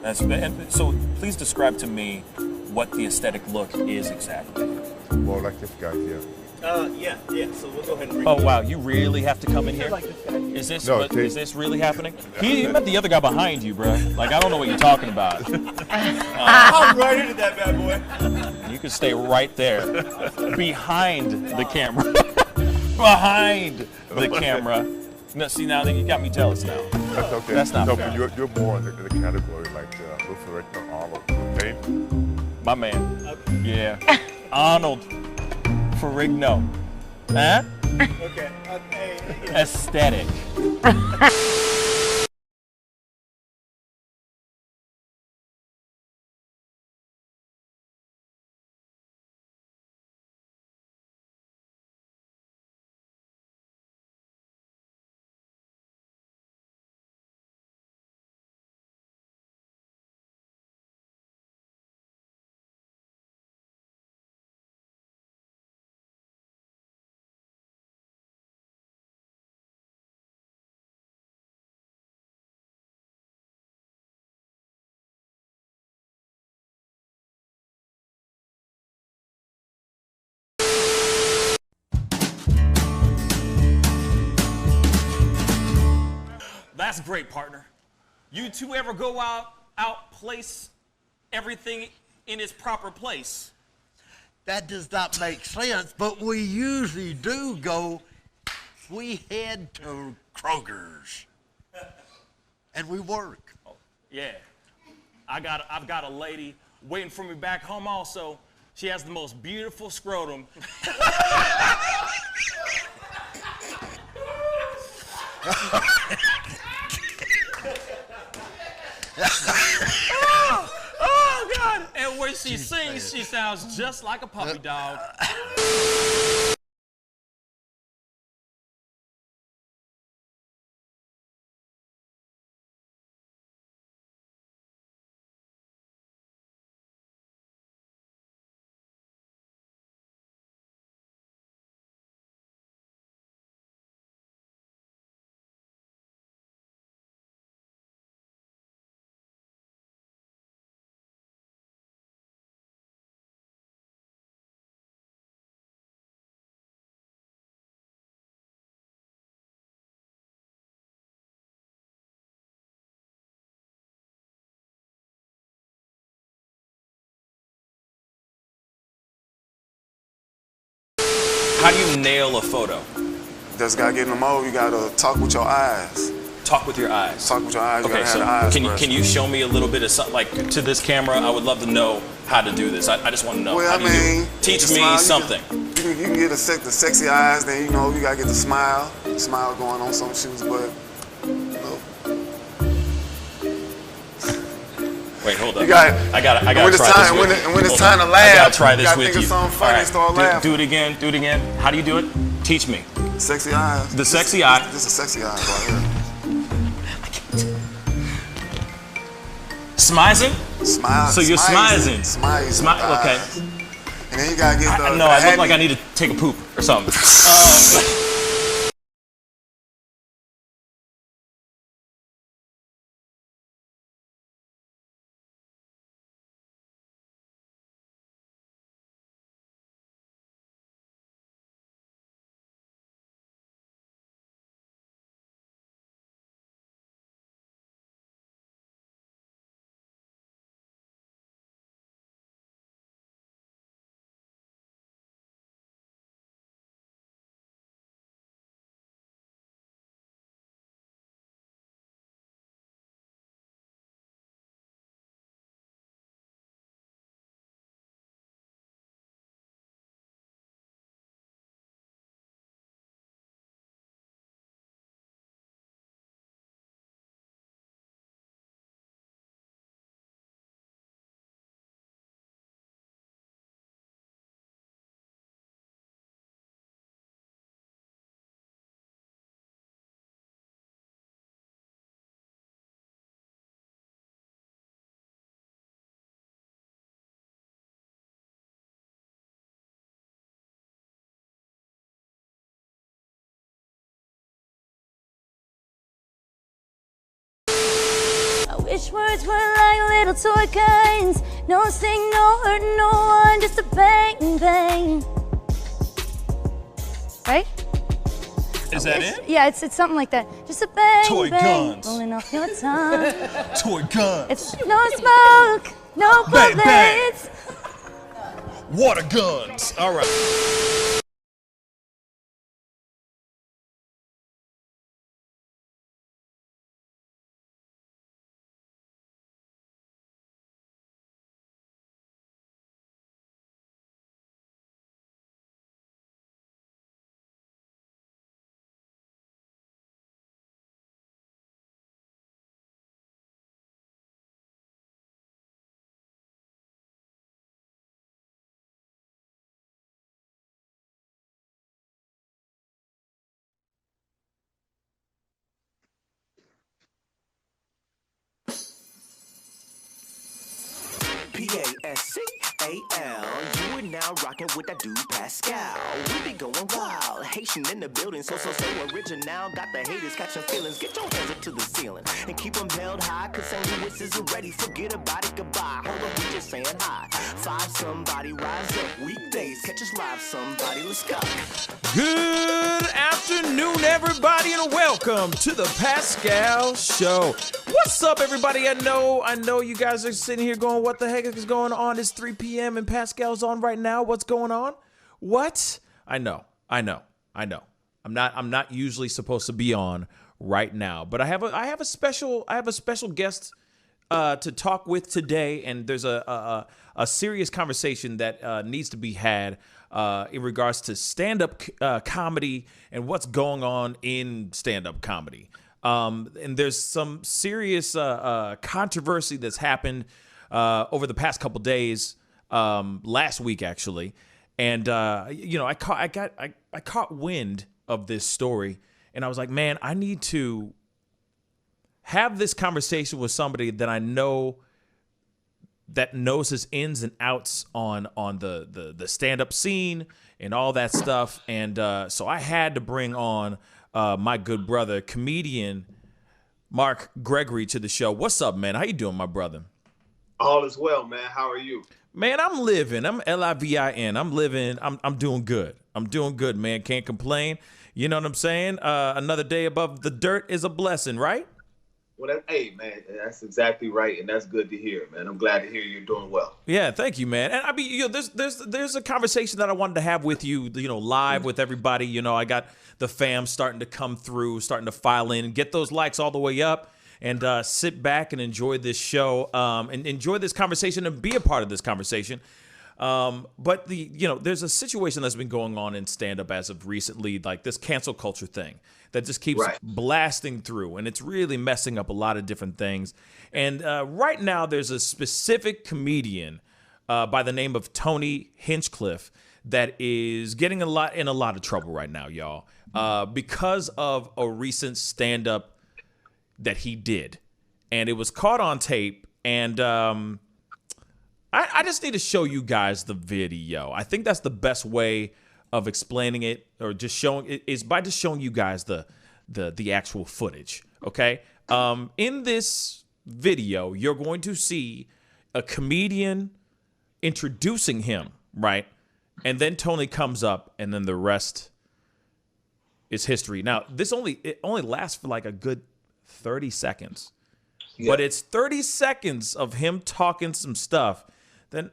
And so please describe to me what the aesthetic look is exactly. More like this guy here. Yeah. So we'll go ahead and bring Oh wow, you really have to come in here? like this guy here. Is this No, is this really happening? He met the other guy behind you, bro. Like I don't know what you're talking about. I'm right into that bad boy. You can stay right there, behind the camera, behind the camera. No, see now you got me jealous now. That's okay. That's not no, fair. but you're more in the category like Luther Richter, Arnold, okay? My man. Yeah. Arnold Ferrigno. Huh? Okay. Hey. Aesthetic. That's great, partner. You two ever go out place everything in its proper place? That does not make sense, but we usually do go. We head to Kroger's, and we work. Oh, yeah. I've got a lady waiting for me back home also. She has the most beautiful scrotum. Oh, God. And when she sings, she sounds just like a puppy dog. How do you nail a photo? Just gotta get in the mode. You gotta talk with your eyes. Talk with your eyes. Talk with your eyes. You Okay, gotta so have the eyes. can you show me a little bit of something, like to this camera? I would love to know how to do this. I just want to know. Well, how do you do it? you Teach can me smile, something. You can get the sexy eyes. Then you know you gotta get the smile. Smile going on some shoes, but you know. Wait, hold up. You got. I gotta when it's try time, this with you. when it's Hold time on. to laugh, I gotta try you this gotta with think you. of something funny All and start right, laughing. do it again. Do it again. How do you do it? Teach me. Sexy eyes. The sexy eye. This is sexy eyes right here. Smizing? Smile. So you're smizing. Smile. Okay. And then you gotta get the. No, I look like I need to take a poop or something. Wish words were like little toy guns. No sting, no hurt, no one, just a bang, bang. Right? Is that it? Yeah, it's something like that. Just a bang, Toy bang, guns. rolling off your tongue. Toy guns. It's no smoke, no Bang, bang. bullets. Water guns. All right. Pascal. You are now rocking with that dude Pascal. We be going wild, Haitian in the building, so original. Got the haters catching feelings. Get your hands up to the ceiling and keep them held high. Cause St. Louis isn't ready. Forget about it, goodbye. Hold up, we just saying hi. Five somebody rise up. Weekdays, catch us live. Somebody, let's go. Good afternoon, everybody, and welcome to the Pascal Show. What's up, everybody? I know you guys are sitting here going, what the heck is going on? It's 3 p.m. and Pascal's on right now. What's going on? What? I know. I'm not usually supposed to be on right now, but I have a special guest to talk with today, and there's a serious conversation that needs to be had in regards to stand-up comedy and what's going on in stand-up comedy. And there's some serious controversy that's happened over the past couple days, last week actually, and I caught wind of this story, and I was like, man, I need to have this conversation with somebody that I know that knows his ins and outs on the stand-up scene and all that stuff. And so I had to bring on my good brother, comedian Mark Gregory, to the show. What's up, man? How you doing, my brother? All is well, man. How are you? Man, I'm living. I'm Livin. I'm living. I'm doing good. I'm doing good, man. Can't complain. You know what I'm saying? Another day above the dirt is a blessing, right? Well, hey, man, that's exactly right, and that's good to hear, man. I'm glad to hear you're doing well. Yeah, thank you, man. And I mean, there's a conversation that I wanted to have with you, live with everybody. I got the fam starting to come through, starting to file in, and get those likes all the way up, and sit back and enjoy this show, and enjoy this conversation and be a part of this conversation. But there's a situation that's been going on in stand-up as of recently, like this cancel culture thing that just keeps blasting through, and it's really messing up a lot of different things. And right now, there's a specific comedian by the name of Tony Hinchcliffe that is getting in a lot of trouble right now, y'all, because of a recent stand-up that he did, and it was caught on tape. And I just need to show you guys the video. I think that's the best way of explaining it, or just showing it, is by just showing you guys the actual footage. Okay. In this video, you're going to see a comedian introducing him, right? And then Tony comes up, and then the rest is history. Now, it only lasts for like a good 30 seconds. Yeah. But it's 30 seconds of him talking some stuff. Then,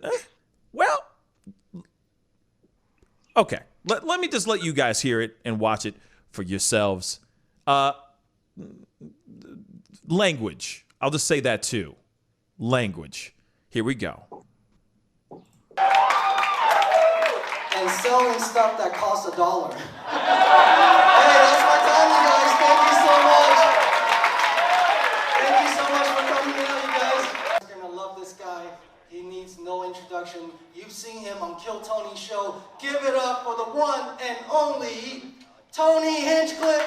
okay. Let me just let you guys hear it and watch it for yourselves. Language. I'll just say that too. Language. Here we go. And selling stuff that costs $1. Hey, that's my time, you guys. Thank you so much. Thank you so much for coming out, you guys. You're gonna love this guy. He needs no introduction. You've seen him on Kill Tony's show. Give it up for the one and only Tony Hinchcliffe.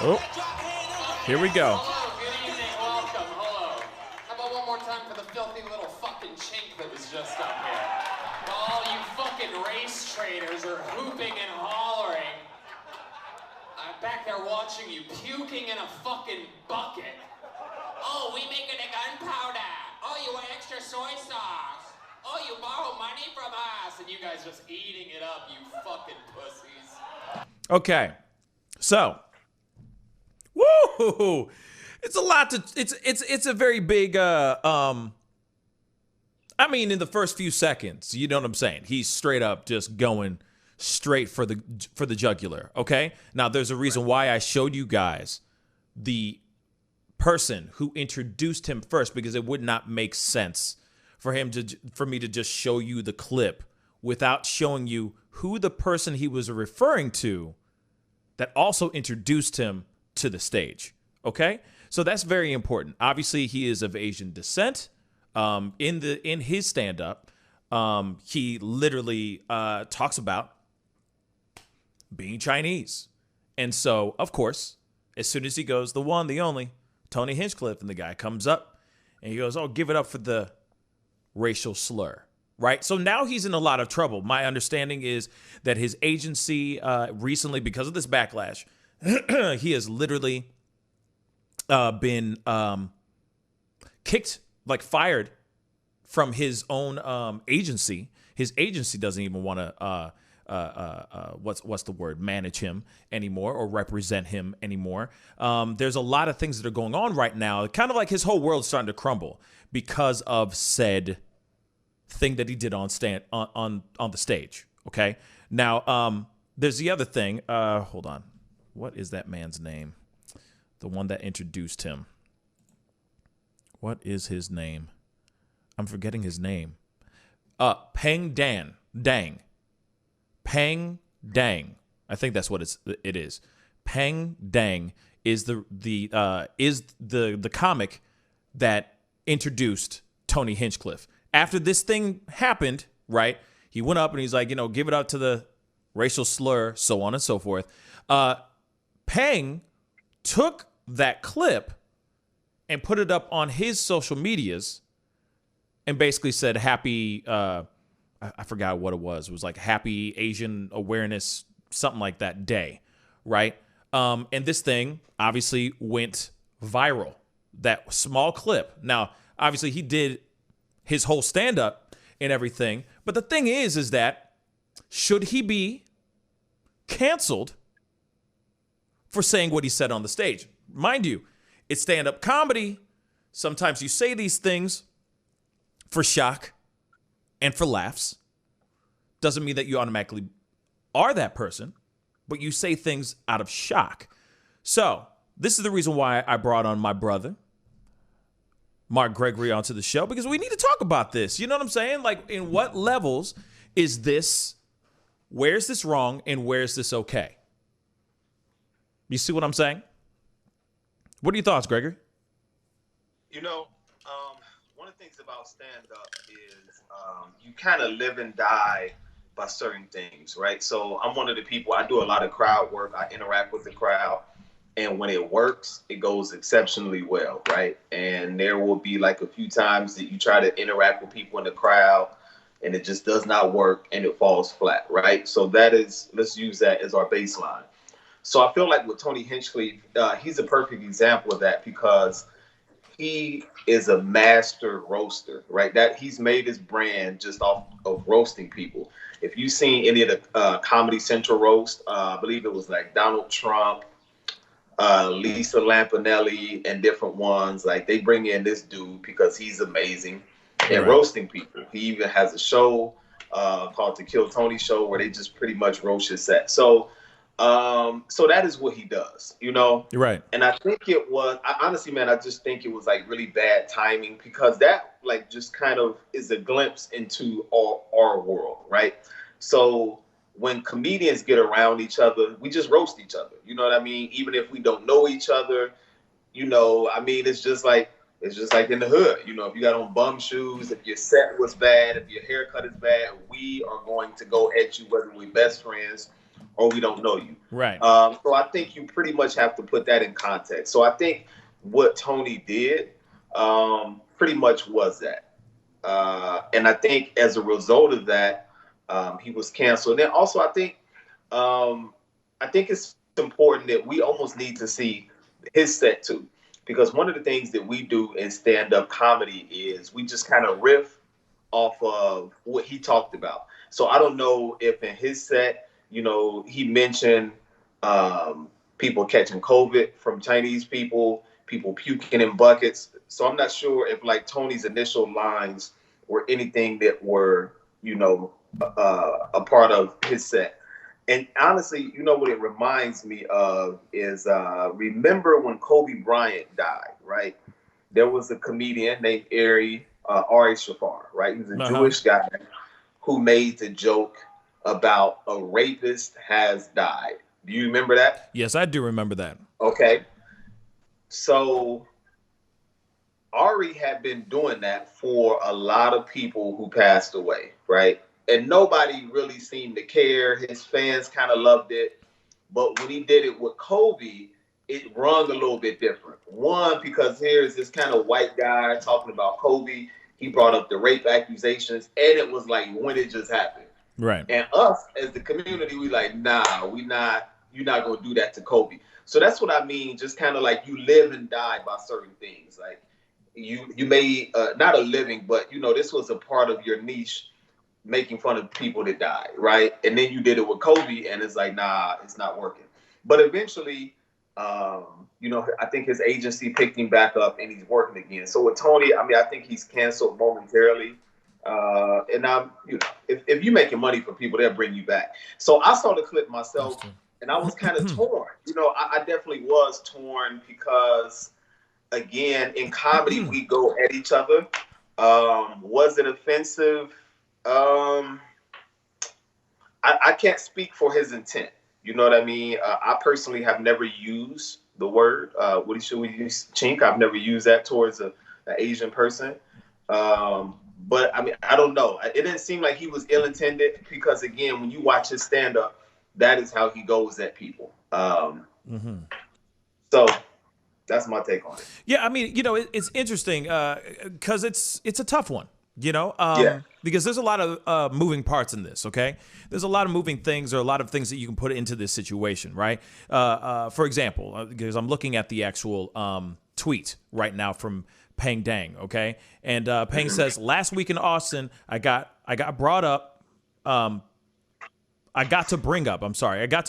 Oh. Here we go. Hello, good evening, welcome, hello. How about one more time for the filthy little fucking chink that was just up here? All you fucking race trainers are hooping and hollering. I'm back there watching you puking in a fucking bucket. Oh, we making a gunpowder. Oh, you want extra soy sauce. Oh, you borrow money from us. And you guys just eating it up, you fucking pussies. Okay, so, woo! It's a lot to. It's a very big. I mean, in the first few seconds, you know what I'm saying. He's straight up just going straight for the jugular. Okay, now there's a reason why I showed you guys the person who introduced him first, because it would not make sense for me to just show you the clip without showing you who the person he was referring to that also introduced him to the stage. Okay, so that's very important. Obviously, he is of Asian descent. In his stand-up, he literally talks about being Chinese, and so of course, as soon as he goes, the one, the only, Tony Hinchcliffe, and the guy comes up and he goes, "Oh, give it up for the racial slur." Right? So now he's in a lot of trouble. My understanding is that his agency recently, because of this backlash, he has literally been kicked, like fired from his own agency. His agency doesn't even want to what's the word, manage him anymore or represent him anymore. There's a lot of things that are going on right now. Kind of like his whole world's starting to crumble because of said thing that he did on the stage. Okay. Now, there's the other thing. Hold on. What is that man's name? The one that introduced him. What is his name? I'm forgetting his name. Peng Dang. Peng Dang. I think that's what it is. Peng Dang is the comic that introduced Tony Hinchcliffe. After this thing happened, right, he went up and he's like, give it up to the racial slur, so on and so forth. Peng took that clip and put it up on his social medias and basically said happy, I forgot what it was. It was like Happy Asian Awareness, something like that day, right? And this thing obviously went viral, that small clip. Now, obviously he did his whole stand-up and everything. But the thing is that should he be canceled for saying what he said on the stage? Mind you, it's stand-up comedy. Sometimes you say these things for shock and for laughs. Doesn't mean that you automatically are that person, but you say things out of shock. So this is the reason why I brought on my brother, Mark Gregory, onto the show, because we need to talk about this. You know what I'm saying? Like, in what levels is this? Where is this wrong and where is this okay? You see what I'm saying? What are your thoughts, Gregory? One of the things about stand-up is you kind of live and die by certain things, right? So I'm one of the people, I do a lot of crowd work. I interact with the crowd. And when it works, it goes exceptionally well, right? And there will be like a few times that you try to interact with people in the crowd and it just does not work and it falls flat, right? So let's use that as our baseline. So I feel like with Tony Hinchcliffe, he's a perfect example of that because he is a master roaster, right? That he's made his brand just off of roasting people. If you've seen any of the Comedy Central roast, I believe it was like Donald Trump, Lisa Lampanelli, and different ones, like they bring in this dude because he's amazing at roasting people. He even has a show called The Kill Tony Show where they just pretty much roast his set. So that is what he does, You're right. And I think honestly, man, I just think it was like really bad timing because that like just kind of is a glimpse into our world, right? So when comedians get around each other, we just roast each other. You know what I mean? Even if we don't know each other, it's just like in the hood. If you got on bum shoes, if your set was bad, if your haircut is bad, we are going to go at you whether we're best friends or we don't know you. Right. So I think you pretty much have to put that in context. So I think what Tony did pretty much was that. And I think as a result of that, he was canceled. And also, I think it's important that we almost need to see his set too, because one of the things that we do in stand-up comedy is we just kind of riff off of what he talked about. So I don't know if in his set, he mentioned people catching COVID from Chinese people puking in buckets. So I'm not sure if like Tony's initial lines were anything that were, a part of his set. And honestly, what it reminds me of is remember when Kobe Bryant died, right? There was a comedian named Ari Shafar, right? He was a Jewish guy who made the joke about a rapist has died. Do you remember that? Yes, I do remember that. Okay. So Ari had been doing that for a lot of people who passed away, right? And nobody really seemed to care. His fans kind of loved it. But when he did it with Kobe, it rung a little bit different. One, because here's this kind of white guy talking about Kobe. He brought up the rape accusations, and it was like, when it just happened. Right. And us, as the community, we like, nah, you're not going to do that to Kobe. So that's what I mean. Just kind of like you live and die by certain things. Like you may, not a living, but, this was a part of your niche, making fun of people that died, right? And then you did it with Kobe, and it's like, nah, it's not working. But eventually, I think his agency picked him back up, and he's working again. So with Tony, I think he's canceled momentarily. And if you're making money for people, they'll bring you back. So I saw the clip myself, and I was kind of torn. I definitely was torn because, again, in comedy, we go at each other. Was it offensive? I can't speak for his intent. You know what I mean? I personally have never used the word, what should we use, chink? I've never used that towards an Asian person. But I don't know. It didn't seem like he was ill-intended because, again, when you watch his stand-up, that is how he goes at people. So that's my take on it. Yeah, it's interesting because it's a tough one. Because there's a lot of moving parts in this, okay? There's a lot of moving things or a lot of things that you can put into this situation, right? For example, because I'm looking at the actual tweet right now from Peng Dang, okay? And Peng says, last week in Austin, I got to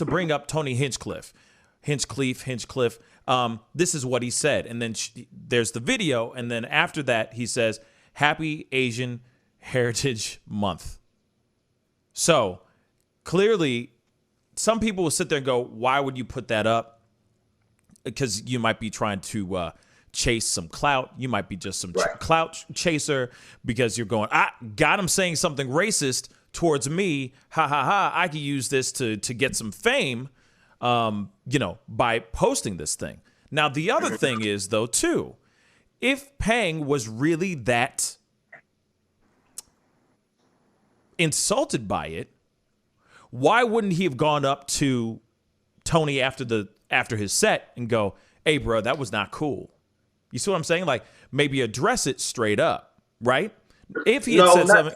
bring up Tony Hinchcliffe. Hinchcliffe. This is what he said. And then there's the video. And then after that, he says, Happy Asian Heritage Month. So clearly, some people will sit there and go, why would you put that up? Because you might be trying to chase some clout. You might be just some clout chaser because you're going, I got him saying something racist towards me. Ha ha ha. I could use this to get some fame, by posting this thing. Now, the other thing is, though, too, if Peng was really that insulted by it, why wouldn't he have gone up to Tony after his set and go, hey, bro, that was not cool? You see what I'm saying? Like, maybe address it straight up, right? If he had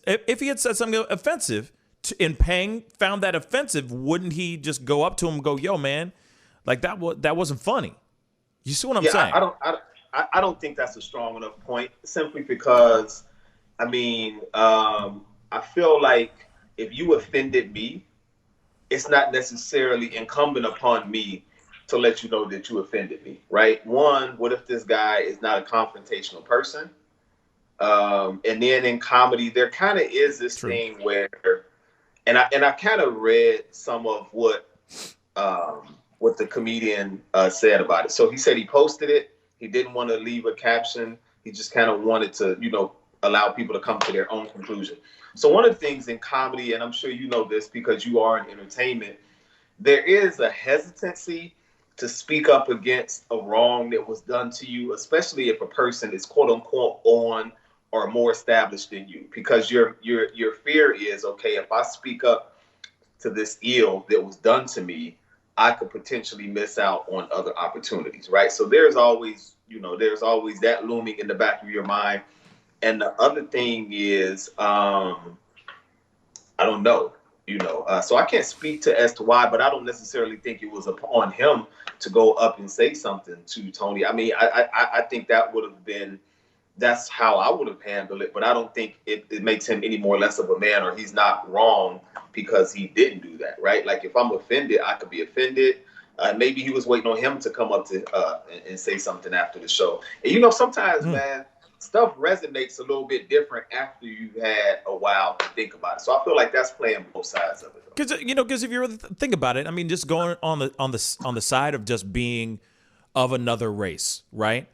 if he had said something offensive and Peng found that offensive, wouldn't he just go up to him and go, yo, man, like that wasn't funny? You see what I'm saying? I don't think that's a strong enough point, simply because, I feel like if you offended me, it's not necessarily incumbent upon me to let you know that you offended me, right? One, what if this guy is not a confrontational person? And then in comedy, there kind of is this thing where, and I kind of read some of what the comedian said about it. So he said he posted it. He didn't want to leave a caption. He just kind of wanted to, allow people to come to their own conclusion. So one of the things in comedy, and I'm sure you know this because you are in entertainment, there is a hesitancy to speak up against a wrong that was done to you, especially if a person is quote unquote on or more established than you, because your fear is, okay, if I speak up to this ill that was done to me, I could potentially miss out on other opportunities, right? So there's always, there's always that looming in the back of your mind. And the other thing is, I don't know, so I can't speak as to why, but I don't necessarily think it was upon him to go up and say something to Tony. I mean, I think that would have been, that's how I would have handled it, but I don't think it makes him any more or less of a man, or he's not wrong because he didn't do that, right? Like, if I'm offended, I could be offended. Maybe he was waiting on him to come up to and say something after the show. And sometimes, man, stuff resonates a little bit different after you've had a while to think about it. So I feel like that's playing both sides of it. Because if you really think about it, I mean, just going on the side of just being of another race, right?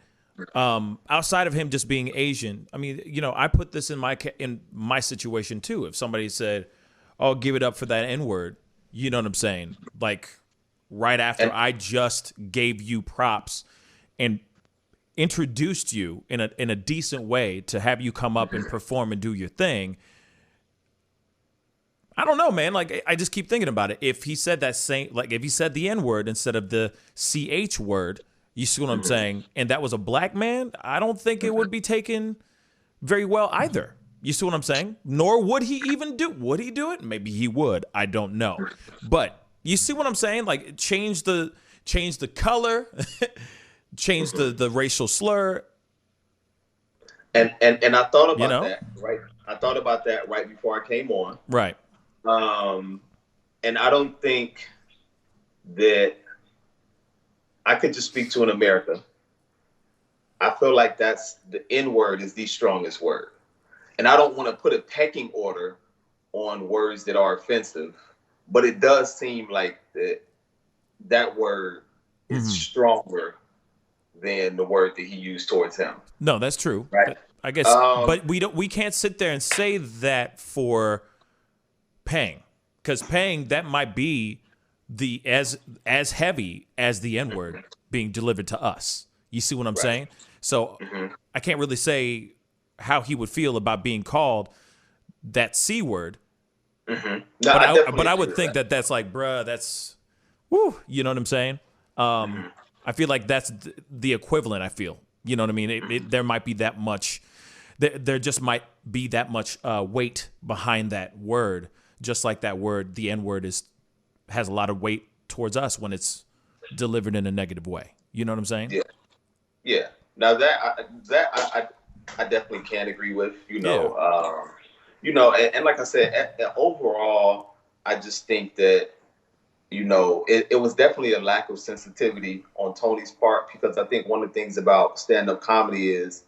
Outside of him just being Asian, I mean, I put this in my situation too. If somebody said, "Oh, give it up for that N-word," you know what I'm saying? Like, right after I just gave you props and introduced you in a decent way to have you come up and perform and do your thing. I don't know, man. Like, I just keep thinking about it. If he said if he said the N-word instead of the CH word, you see what I'm saying? And that was a black man, I don't think it would be taken very well either. You see what I'm saying? Nor would he even would he do it? Maybe he would. I don't know. But you see what I'm saying? Like, change the color, change the racial slur. And I thought about that, right? I thought about that right before I came on. Right. And I don't think that I could just speak to in America. I feel like that's the N-word is the strongest word. And I don't want to put a pecking order on words that are offensive, but it does seem like that word is stronger than the word that he used towards him. No, that's true. Right. I guess, but we can't sit there and say that for Pang, because Pang, that might be as heavy as the N-word being delivered to us. You see what I'm saying? So I can't really say how he would feel about being called that C word. No, but I would think that's like, bruh, that's, woo, you know what I'm saying? I feel like that's the equivalent, I feel. You know what I mean? There might be that much, there just might be that much weight behind that word, just like that word, the N-word has a lot of weight towards us when it's delivered in a negative way. You know what I'm saying? Yeah. Now that I definitely can agree with. And like I said, overall, I just think that it was definitely a lack of sensitivity on Tony's part, because I think one of the things about stand-up comedy is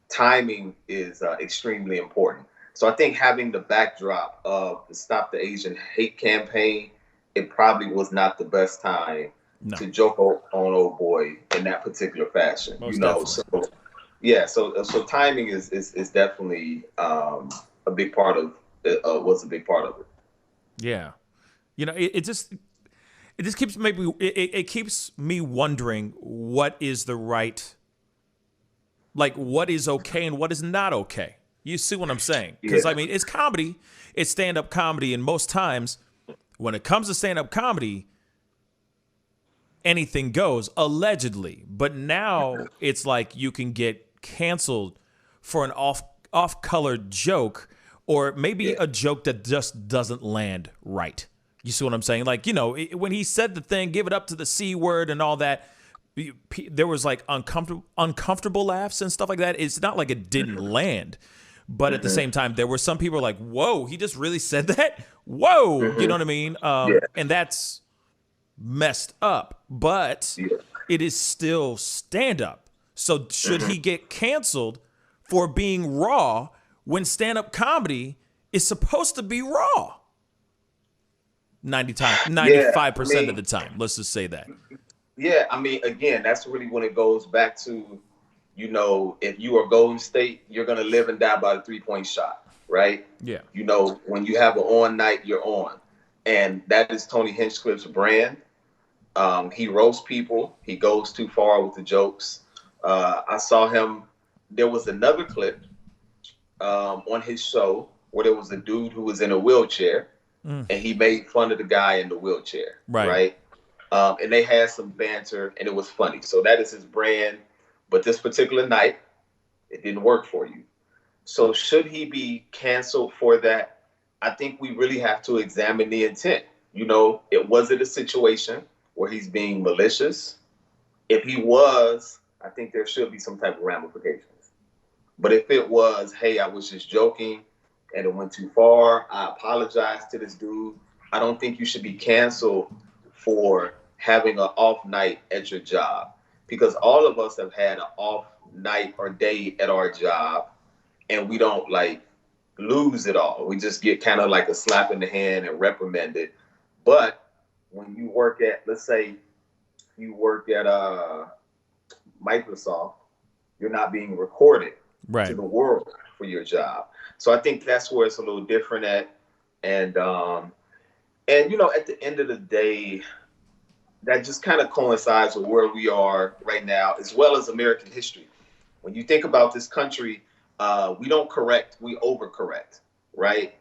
timing is extremely important. So I think having the backdrop of the Stop the Asian Hate campaign, it probably was not the best time to joke on old boy in that particular fashion. So timing is definitely a big part of was a big part of it. Yeah, it just keeps it keeps me wondering what is the right, like, what is okay and what is not okay. You see what I'm saying? Because I mean, it's comedy, it's stand-up comedy, and most times when it comes to stand-up comedy, anything goes, allegedly. But now it's like you can get canceled for an off-color joke, or maybe a joke that just doesn't land right. You see what I'm saying? Like, when he said the thing, give it up to the C word and all that, there was like uncomfortable laughs and stuff like that. It's not like it didn't land. But at the same time, there were some people like, whoa, he just really said that? Whoa, you know what I mean? And that's messed up. But it is still stand-up. So should he get canceled for being raw when stand-up comedy is supposed to be raw? 95% of the time. Let's just say that. Yeah, I mean, again, that's really when it goes back to, if you are Golden State, you're going to live and die by a three-point shot, right? Yeah. When you have an on night, you're on. And that is Tony Hinchcliffe's brand. He roasts people. He goes too far with the jokes. I saw him. There was another clip on his show where there was a dude who was in a wheelchair, and he made fun of the guy in the wheelchair, Right. right? And they had some banter, and it was funny. So that is his brand. But this particular night, it didn't work for you. So should he be canceled for that? I think we really have to examine the intent. Was it a situation where he's being malicious? If he was, I think there should be some type of ramifications. But if it was, hey, I was just joking and it went too far, I apologize to this dude. I don't think you should be canceled for having an off night at your job, because all of us have had an off night or day at our job, and we don't lose it all. We just get kind of like a slap in the hand and reprimanded. But when you work at, let's say you work at Microsoft, you're not being recorded to the world for your job. So I think that's where it's a little different at. And at the end of the day, that just kind of coincides with where we are right now, as well as American history. When you think about this country, we don't correct, we overcorrect, right?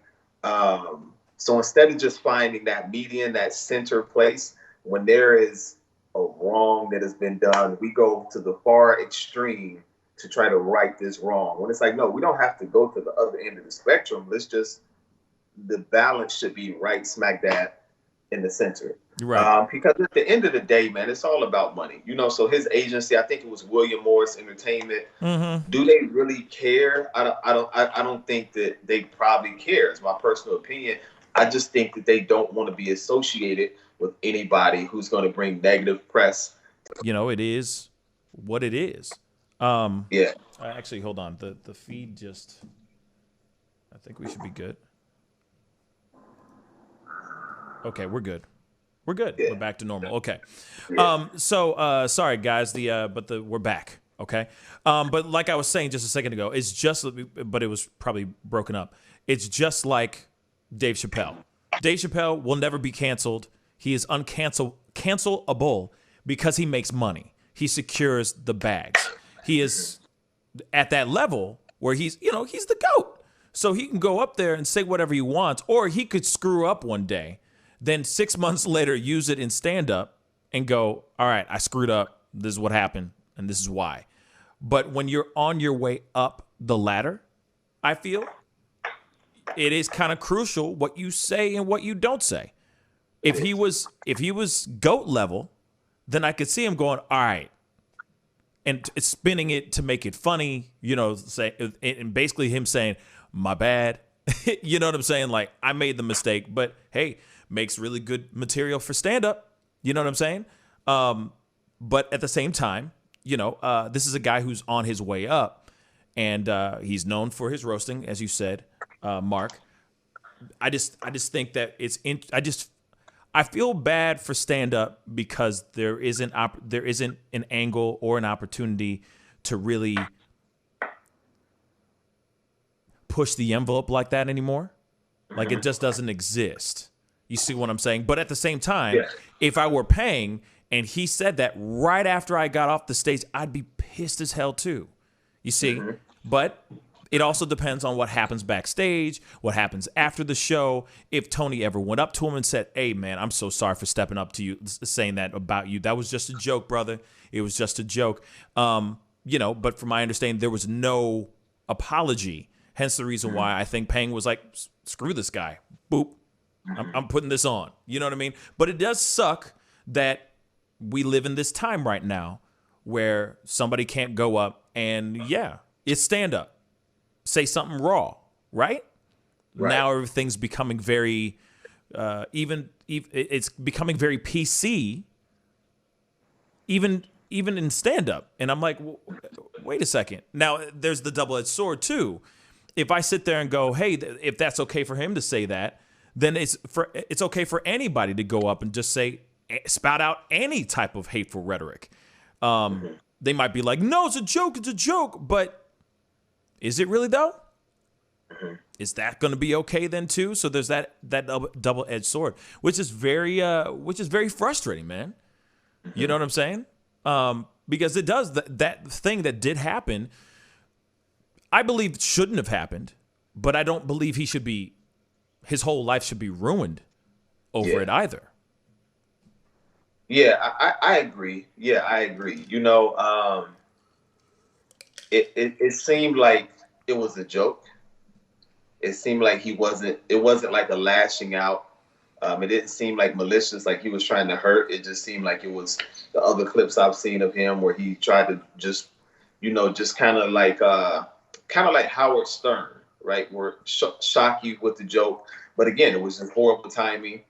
So instead of just finding that median, that center place, when there is a wrong that has been done, we go to the far extreme to try to right this wrong. When it's like, no, we don't have to go to the other end of the spectrum. The balance should be right smack dab in the center. Right. Because at the end of the day, man, it's all about money. So his agency, I think it was William Morris Entertainment. Mm-hmm. Do they really care? I don't think that they probably care. It's my personal opinion. I just think that they don't want to be associated with anybody who's going to bring negative press. It is what it is. Yeah. Actually, hold on. The feed just. I think we should be good. Okay, we're good. We're good. Yeah. We're back to normal. Okay. Yeah. Sorry guys. We're back. Okay. But like I was saying just a second ago, it's just, but it was probably broken up. It's just like Dave Chappelle. Dave Chappelle will never be canceled. He is cancelable because he makes money. He secures the bags. He is at that level where he's the GOAT. So he can go up there and say whatever he wants, or he could screw up one day, then 6 months later use it in stand-up and go, all right, I screwed up. This is what happened, and this is why. But when you're on your way up the ladder, I feel it is kind of crucial what you say and what you don't say. If he was GOAT level, then I could see him going, all right, and spinning it to make it funny, and basically him saying, my bad. You know what I'm saying? Like, I made the mistake, but hey, makes really good material for stand-up. You know what I'm saying? But at the same time, this is a guy who's on his way up, and he's known for his roasting, as you said, Mark. I just think that I feel bad for stand-up because there isn't an angle or an opportunity to really push the envelope like that anymore. Like, it just doesn't exist. You see what I'm saying? But at the same time, if I were paying and he said that right after I got off the stage, I'd be pissed as hell too. You see? But it also depends on what happens backstage, what happens after the show. If Tony ever went up to him and said, hey, man, I'm so sorry for stepping up to you, saying that about you. That was just a joke, brother. It was just a joke. But from my understanding, there was no apology. Hence the reason why I think Pang was like, screw this guy. Boop. I'm putting this on. You know what I mean? But it does suck that we live in this time right now where somebody can't go up and, it's stand up. Say something raw, right? Now everything's becoming very, it's becoming very PC, even in stand up. And I'm like, wait a second. Now there's the double-edged sword too. If I sit there and go, hey, if that's okay for him to say that, then it's okay for anybody to go up and just spout out any type of hateful rhetoric. They might be like, no, it's a joke, but is it really though? Is that going to be okay then too? So there's that double-edged sword, which is very frustrating, man. You know what I'm saying? Because it does that thing that did happen. I believe shouldn't have happened, but I don't believe he should be his whole life should be ruined over it either. Yeah, I agree. Yeah, I agree. It seemed like it was a joke. It seemed like it wasn't like a lashing out. It didn't seem like malicious, like he was trying to hurt. It just seemed like it was the other clips I've seen of him where he tried to just, just kind of like Howard Stern, right? Where shock you with the joke. But again, it was just horrible timing.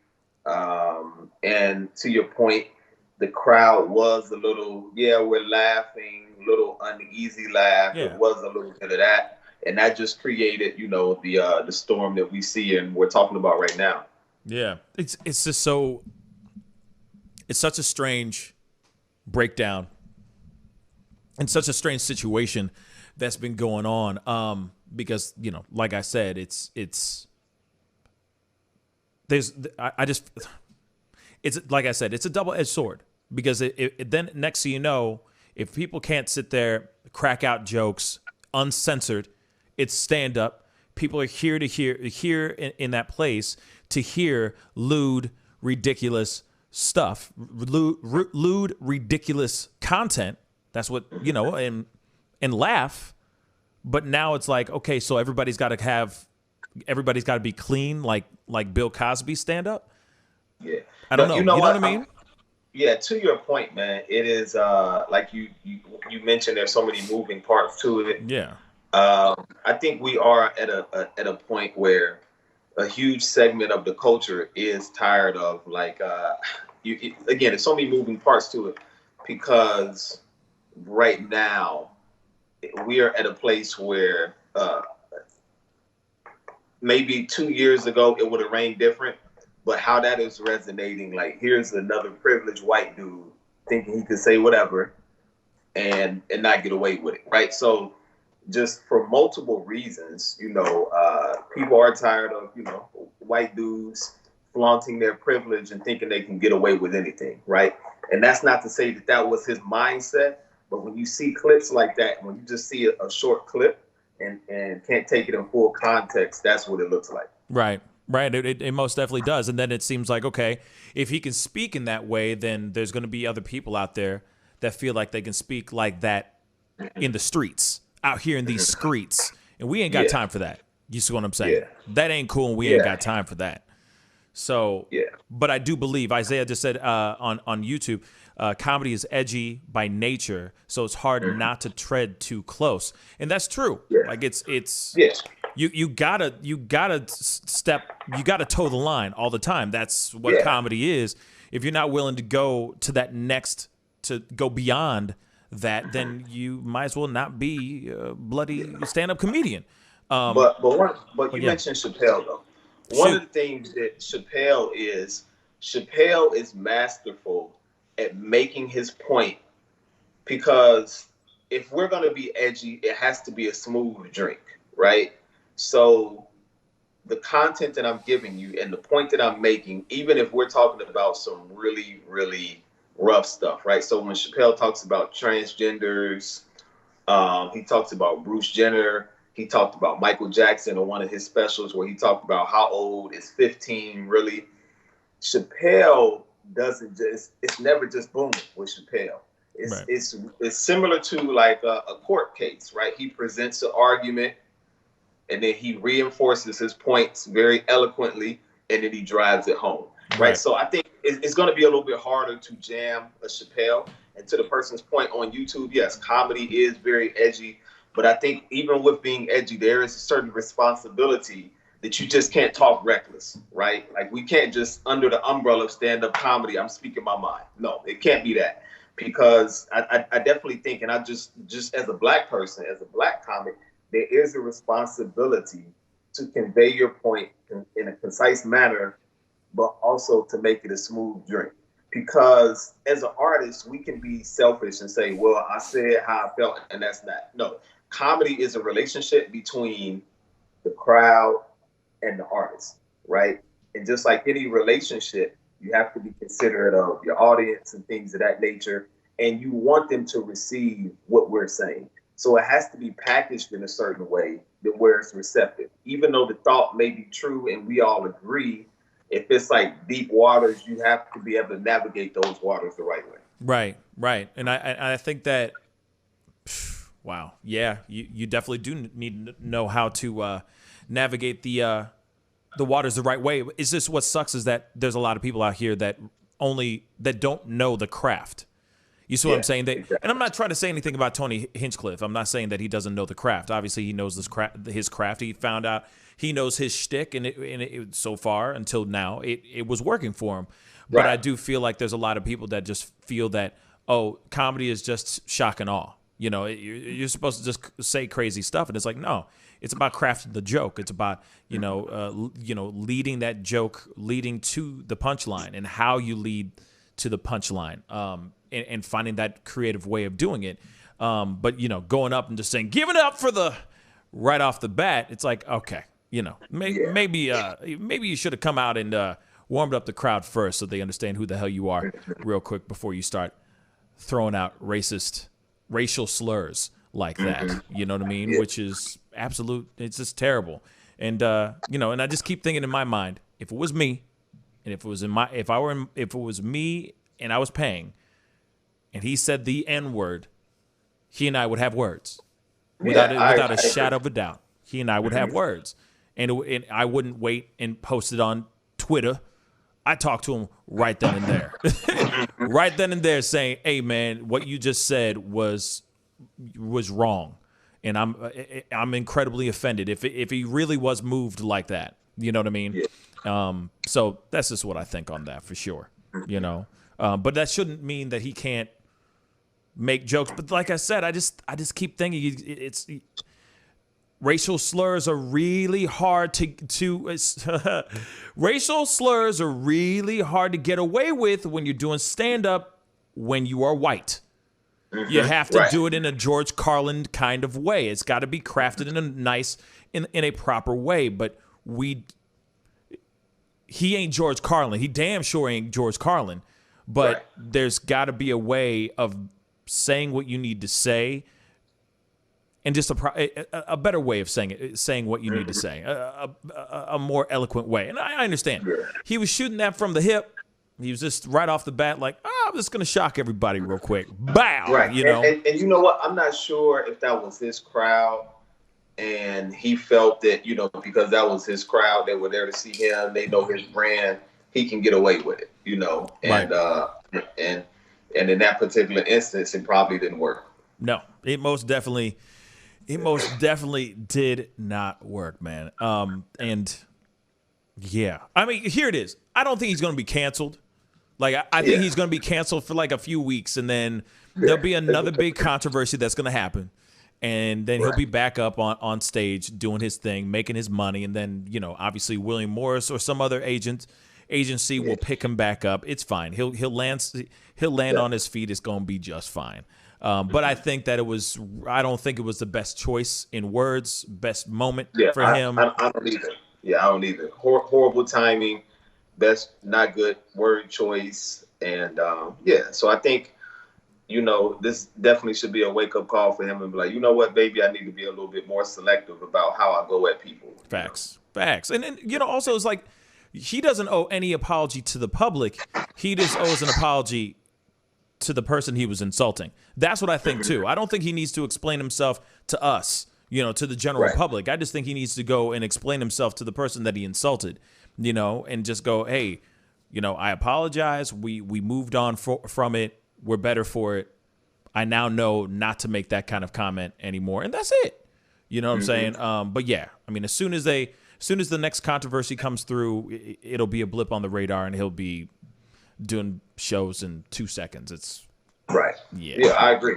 And to your point, the crowd was a little, we're laughing, little uneasy laugh. Yeah. It was a little bit of that. And that just created, the storm that we see and we're talking about right now. Yeah. It's just it's such a strange breakdown and such a strange situation that's been going on. Because, like I said, it's like I said, it's a double-edged sword because it then next thing you know, if people can't sit there, crack out jokes uncensored, it's stand up. People are here in that place to hear lewd, ridiculous stuff, lewd, ridiculous content. That's what, and laugh. But now it's like, okay, so everybody's got to be clean, like Bill Cosby stand up. Yeah. I don't know. You know what I mean? Yeah, to your point, man, it is like you mentioned there's so many moving parts to it. Yeah. I think we are at a point where a huge segment of the culture is tired of again, there's so many moving parts to it because right now we are at a place where maybe 2 years ago it would have rang different, but how that is resonating, like here's another privileged white dude thinking he could say whatever and not get away with it, right? So just for multiple reasons, people are tired of, white dudes flaunting their privilege and thinking they can get away with anything, right? And that's not to say that was his mindset, but when you see clips like that, when you just see a short clip and can't take it in full context, that's what it looks like. Right. It most definitely does. And then it seems like, okay, if he can speak in that way, then there's going to be other people out there that feel like they can speak like that in the streets, out here in these streets. And we ain't got time for that. You see what I'm saying? Yeah. That ain't cool, and we ain't got time for that. So, yeah. But I do believe, Isaiah just said on YouTube, comedy is edgy by nature, so it's hard not to tread too close. And that's true. Yeah. Like it's yeah. You gotta toe the line all the time. That's what comedy is. If you're not willing to go to that next, to go beyond that, then you might as well not be a bloody stand-up comedian. But you mentioned Chappelle though. One of the things that Chappelle is masterful at making his point, because if we're gonna be edgy, it has to be a smooth drink, right? So the content that I'm giving you and the point that I'm making, even if we're talking about some really, really rough stuff, right? So when Chappelle talks about transgenders, he talks about Bruce Jenner, he talked about Michael Jackson in one of his specials where he talked about how old is 15 really. Chappelle it's never just boom with Chappelle. It's similar to like a court case, right? He presents an argument and then he reinforces his points very eloquently and then he drives it home. Right. So I think it's going to be a little bit harder to jam a Chappelle. And to the person's point on YouTube, yes, comedy is very edgy. But I think even with being edgy, there is a certain responsibility that you just can't talk reckless, right? Like we can't just, under the umbrella of stand-up comedy, I'm speaking my mind. No, it can't be that. Because I definitely think, and I just as a black person, as a black comic, there is a responsibility to convey your point in a concise manner, but also to make it a smooth drink. Because as an artist, we can be selfish and say, well, I said how I felt, and that's not. No, comedy is a relationship between the crowd and the artist, right? And just like any relationship, you have to be considerate of your audience and things of that nature. And you want them to receive what we're saying. So it has to be packaged in a certain way that where it's receptive. Even though the thought may be true and we all agree, if it's like deep waters, you have to be able to navigate those waters the right way. Right. And I think that, wow, yeah, you definitely do need to know how to navigate the waters the right way. Is this what sucks? Is that there's a lot of people out here that don't know the craft. You see what I'm saying? And I'm not trying to say anything about Tony Hinchcliffe. I'm not saying that he doesn't know the craft. Obviously, he knows his craft. He found out he knows his shtick, and it so far until now, it was working for him. But I do feel like there's a lot of people that just feel that, oh, comedy is just shock and awe. You know, you're supposed to just say crazy stuff, and it's like, no, it's about crafting the joke. It's about leading that joke, leading to the punchline, and how you lead to the punchline, and finding that creative way of doing it. But going up and just saying, give it up for the right off the bat, it's like, okay, maybe you should have come out and warmed up the crowd first so they understand who the hell you are real quick before you start throwing out racial slurs like that. You know what I mean? Which is absolute. It's just terrible. And and I just keep thinking in my mind, if it was me, and if it was me and I was paying, and he said the N-word, he and I would have words without a shadow of a doubt. He and I would have words, and I wouldn't wait and post it on Twitter. I talked to him right then and there, right then and there, saying, "Hey, man, what you just said was wrong, and I'm incredibly offended. If he really was moved like that, you know what I mean." So that's just what I think on that for sure. But that shouldn't mean that he can't make jokes. But like I said, I just keep thinking it's racial slurs are really hard to racial slurs are really hard to get away with when you're doing stand-up when you are white. You have to do it in a George Carlin kind of way. It's got to be crafted in a nice, in a proper way. But he ain't George Carlin. He damn sure ain't George Carlin. But there's got to be a way of saying what you need to say, and just a better way of saying what you need to say, a more eloquent way. And I understand. He was shooting that from the hip. He was just right off the bat like, I'm just going to shock everybody real quick. Bow! Right. And you know what? I'm not sure if that was his crowd, and he felt that, because that was his crowd, they were there to see him, they know his brand, he can get away with it, and in that particular instance, it probably didn't work. No, it most definitely did not work, man. And yeah, I mean, here it is. I don't think he's going to be canceled. Like, I think he's going to be canceled for like a few weeks, and then there'll be another big controversy that's going to happen. And then he'll be back up on stage doing his thing, making his money. And then, obviously William Morris or some other agency will pick him back up. It's fine. He'll land on his feet. It's going to be just fine. But I think that I don't think it was the best choice in words, best moment for him. I don't either. Yeah, I don't either. Horrible timing, best, not good word choice. And so I think, this definitely should be a wake-up call for him and be like, you know what, baby, I need to be a little bit more selective about how I go at people. Facts. And then, also it's like, he doesn't owe any apology to the public. He just owes an apology to the person he was insulting. That's what I think too. I don't think he needs to explain himself to us, to the general public. I just think he needs to go and explain himself to the person that he insulted, and just go, hey, I apologize. We moved on from it. We're better for it. I now know not to make that kind of comment anymore. And that's it. You know what I'm saying? But yeah, I mean, as soon as the next controversy comes through, it'll be a blip on the radar, and he'll be doing shows in 2 seconds. It's right. Yeah, I agree.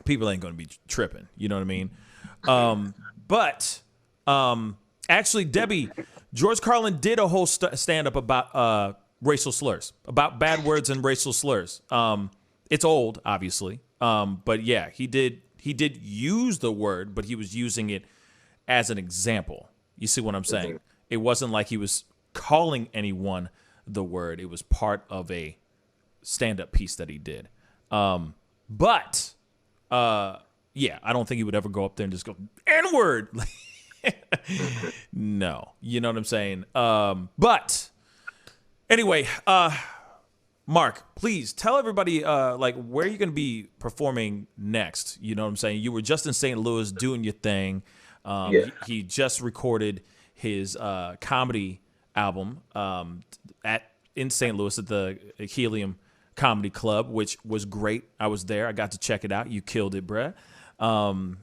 People ain't going to be tripping. You know what I mean? But actually, Debbie, George Carlin did a whole stand-up about racial slurs, about bad words and racial slurs. It's old, obviously. But yeah, he did use the word, but he was using it as an example. You see what I'm saying? It wasn't like he was calling anyone the word. It was part of a stand-up piece that he did. But yeah, I don't think he would ever go up there and just go N-word. No, you know what I'm saying. But anyway, Mark, please tell everybody like where you're gonna be performing next. You know what I'm saying. You were just in St. Louis doing your thing. He just recorded his comedy album in St. Louis at the Helium Comedy Club, which was great. I was there. I got to check it out. You killed it, bruh.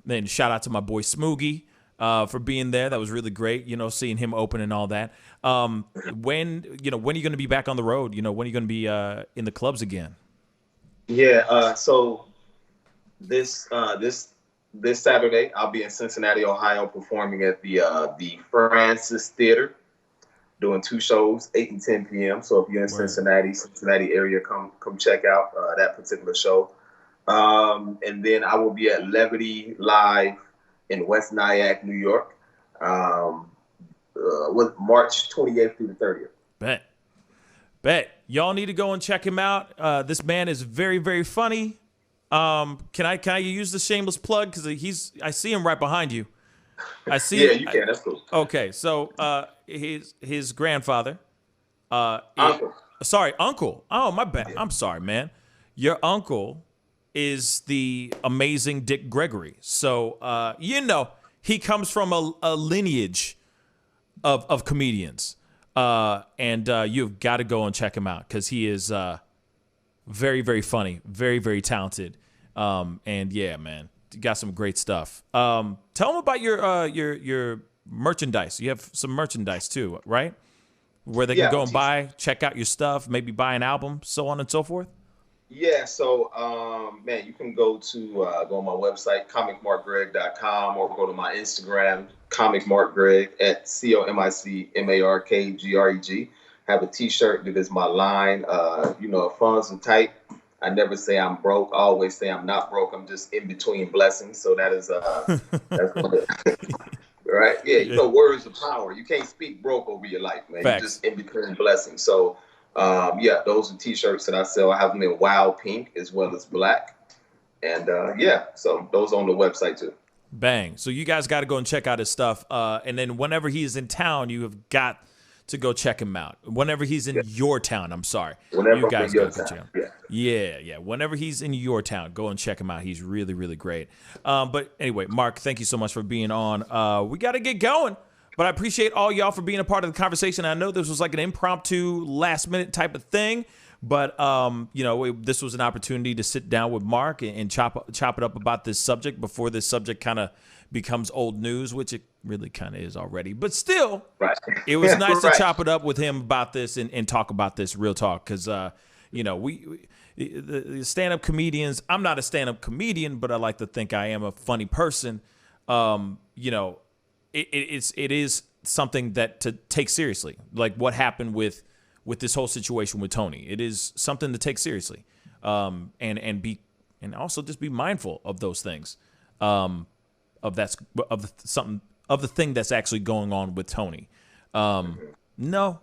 Then shout out to my boy Smoogie for being there. That was really great. You know, seeing him open and all that. When are you going to be back on the road? You know, when are you going to be in the clubs again? Yeah. So this Saturday, I'll be in Cincinnati, Ohio, performing at the Francis Theater, doing 2 shows, 8 and 10 p.m. So if you're in Cincinnati area, come check out that particular show. And then I will be at Levity Live in West Nyack, New York, with March 28th through the 30th. Bet. Y'all need to go and check him out. This man is very, very funny. Can I use the shameless plug? Because I see him right behind you. I see. Yeah, you can. That's cool. Okay, so his grandfather, Uncle. Uncle. Oh, my bad. I'm sorry, man. Your uncle is the amazing Dick Gregory. So you know he comes from a lineage of comedians, and you've got to go and check him out because he is very, very funny, very, very talented, and yeah, man. You got some great stuff. Tell them about your merchandise. You have some merchandise too, right? Where they can go and check out your stuff, maybe buy an album, so on and so forth. Yeah, so man, you can go on my website, comicmarkgreg.com, or go to my Instagram, comicmarkgreg at COMICMARKGREG. Have a T-shirt that is my line. If funds are tight, I never say I'm broke. I always say I'm not broke. I'm just in between blessings. So that is that's right. Yeah, words of power. You can't speak broke over your life, man. Facts. You're just in between blessings. So those are T-shirts that I sell. I have them in wild pink as well as black. And so those are on the website too. Bang. So you guys got to go and check out his stuff. And then whenever he's in town, you have got to go check him out. Whenever he's in your town, I'm sorry. Whenever you guys go check him out. Yeah. Yeah. Whenever he's in your town, go and check him out. He's really, really great. But anyway, Mark, thank you so much for being on. We got to get going. But I appreciate all y'all for being a part of the conversation. I know this was like an impromptu, last-minute type of thing. But, this was an opportunity to sit down with Mark and chop it up about this subject before this subject kind of becomes old news, which it really kind of is already. But still, it was nice to chop it up with him about this and talk about this real talk because, the stand-up comedians, I'm not a stand-up comedian, but I like to think I am a funny person. It is something that to take seriously, like what happened with this whole situation with Tony. It is something to take seriously, and also just be mindful of those things, of the thing that's actually going on with Tony. No,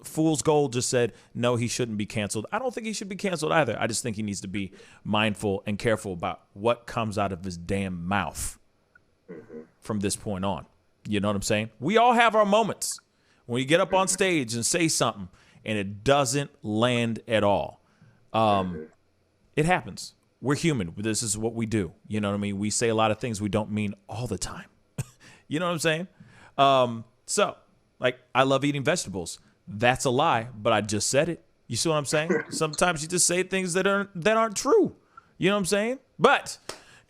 Fool's Gold just said no, he shouldn't be canceled. I don't think he should be canceled either. I just think he needs to be mindful and careful about what comes out of his damn mouth from this point on. You know what I'm saying? We all have our moments when you get up on stage and say something and it doesn't land at all. It happens. We're human. This is what we do. You know what I mean? We say a lot of things we don't mean all the time. You know what I'm saying? So, like, I love eating vegetables. That's a lie, but I just said it. You see what I'm saying? Sometimes you just say things that aren't true. You know what I'm saying? But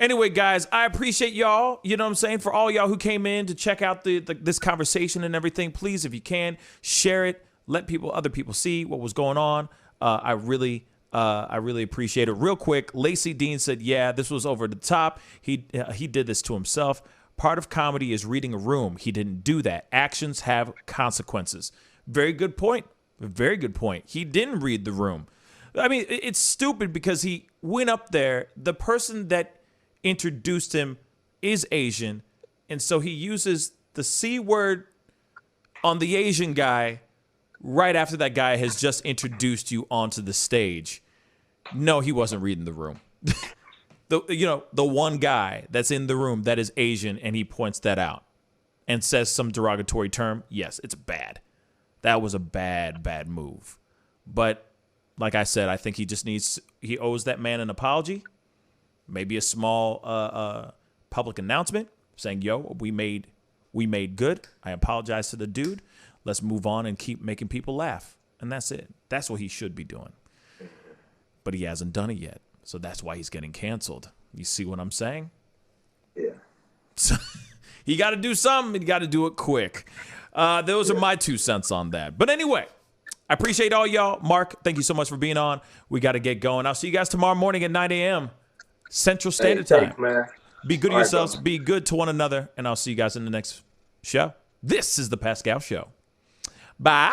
anyway, guys, I appreciate y'all. You know what I'm saying? For all y'all who came in to check out this conversation and everything, please, if you can, share it. Let other people see what was going on. I really appreciate it. Real quick, Lacey Dean said, "Yeah, this was over the top. He did this to himself. Part of comedy is reading a room. He didn't do that. Actions have consequences." Very good point. Very good point. He didn't read the room. I mean, it's stupid because he went up there. The person that introduced him is Asian, and so he uses the C word on the Asian guy right after that guy has just introduced you onto the stage. No, he wasn't reading the room. the one guy that's in the room that is Asian and he points that out and says some derogatory term, yes, it's bad. That was a bad move. But like I said, I think he owes that man an apology, maybe a small public announcement saying, yo, we made good. I apologize to the dude. Let's move on and keep making people laugh. And that's it. That's what he should be doing. But he hasn't done it yet. So that's why he's getting canceled. You see what I'm saying? Yeah. So you got to do something. You got to do it quick. Those are my 2 cents on that. But anyway, I appreciate all y'all. Mark, thank you so much for being on. We got to get going. I'll see you guys tomorrow morning at 9 a.m. Central Standard Time. Thanks, man. Be good to All right, yourselves. brother. Be good to one another. And I'll see you guys in the next show. This is The Pascal Show. Bye.